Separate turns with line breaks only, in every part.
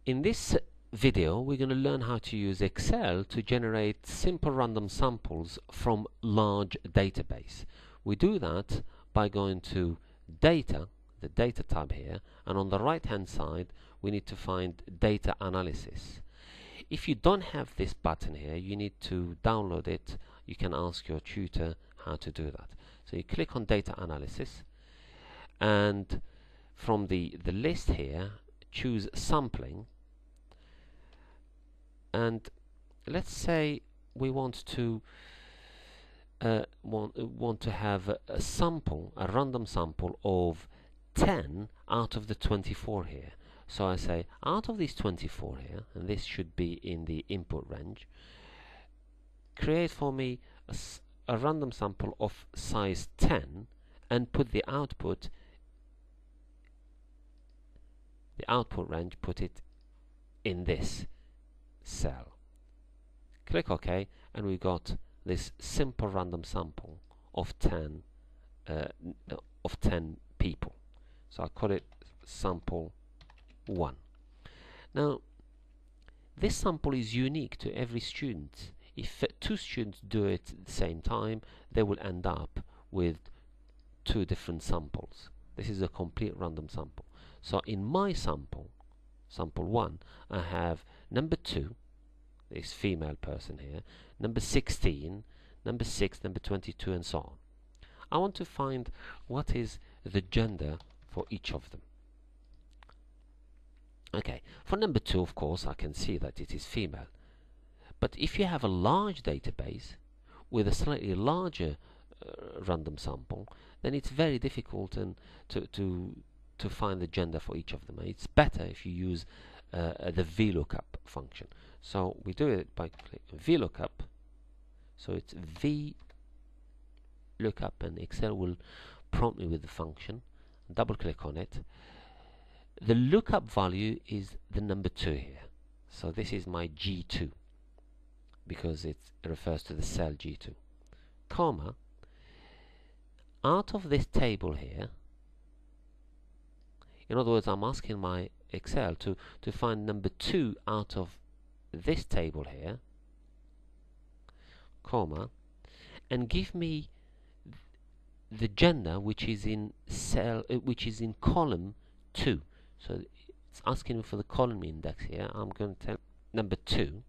In this video, we're going to learn how to use Excel to generate simple random samples from large database. We do that by going to Data, the Data tab here, and on the right hand side we need to find Data Analysis. If you don't have this button here, you need to download it. You can ask your tutor how to do that. So you click on Data Analysis, and from the list here choose Sampling, and let's say we want to have a sample, a random sample of 10 out of the 24 here. So I say out of these 24 here, and this should be in the input range, create for me a random sample of size 10 and put the output range, put it in this cell. Click OK, and we got this simple random sample of 10 people. So I call it sample 1. Now this sample is unique to every student. If two students do it at the same time, they will end up with two different samples. This is a complete random sample. So in my sample, sample 1, I have number 2, this female person here, number 16, number 6, number 22, and so on. I want to find what is the gender for each of them. Okay, for number 2, of course, I can see that it is female. But if you have a large database with a slightly larger random sample, then it's very difficult and to find the gender for each of them. It's better if you use the VLOOKUP function. So we do it by clicking VLOOKUP. So it's VLOOKUP, and Excel will prompt me with the function. Double click on it. The lookup value is the number 2 here. So this is my G2 because it refers to the cell G2, comma, out of this table here. In other words, I'm asking my Excel to find number 2 out of this table here, comma, and give me the gender which is in column 2. So it's asking me for the column index here. I'm going to tell number 2,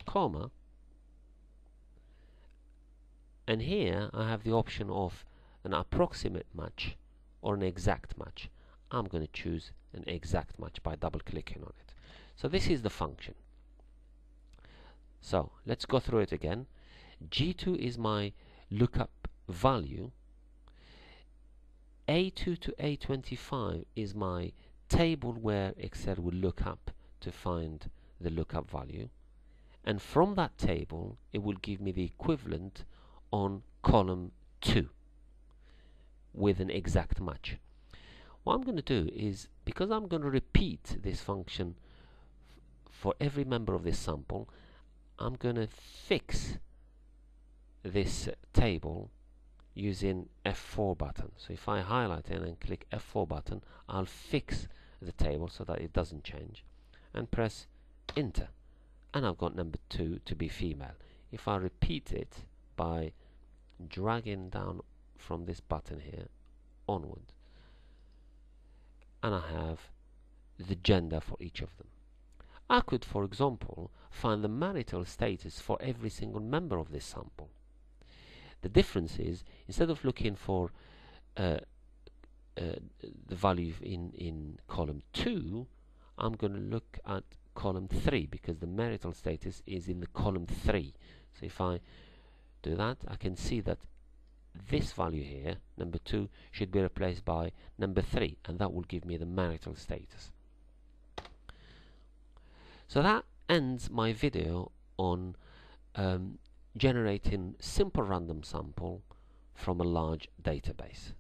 comma, and here I have the option of an approximate match or an exact match. I'm going to choose an exact match by double clicking on it. So this is the function. So let's go through it again. G2 is my lookup value. A2 to A25 is my table where Excel will look up to find the lookup value, and from that table it will give me the equivalent on column 2 with an exact match. What I'm going to do is, because I'm going to repeat this function for every member of this sample, I'm going to fix this table using F4 button. So if I highlight it and click F4 button, I'll fix the table so that it doesn't change, and press enter, and I've got number 2 to be female. If I repeat it by dragging down from this button here onward, and I have the gender for each of them. I could, for example, find the marital status for every single member of this sample. The difference is, instead of looking for the value in column 2, I'm going to look at column 3 because the marital status is in the column 3. So if I do that, I can see that this value here, number 2, should be replaced by number 3, and that will give me the marital status. So that ends my video on generating simple random sample from a large database.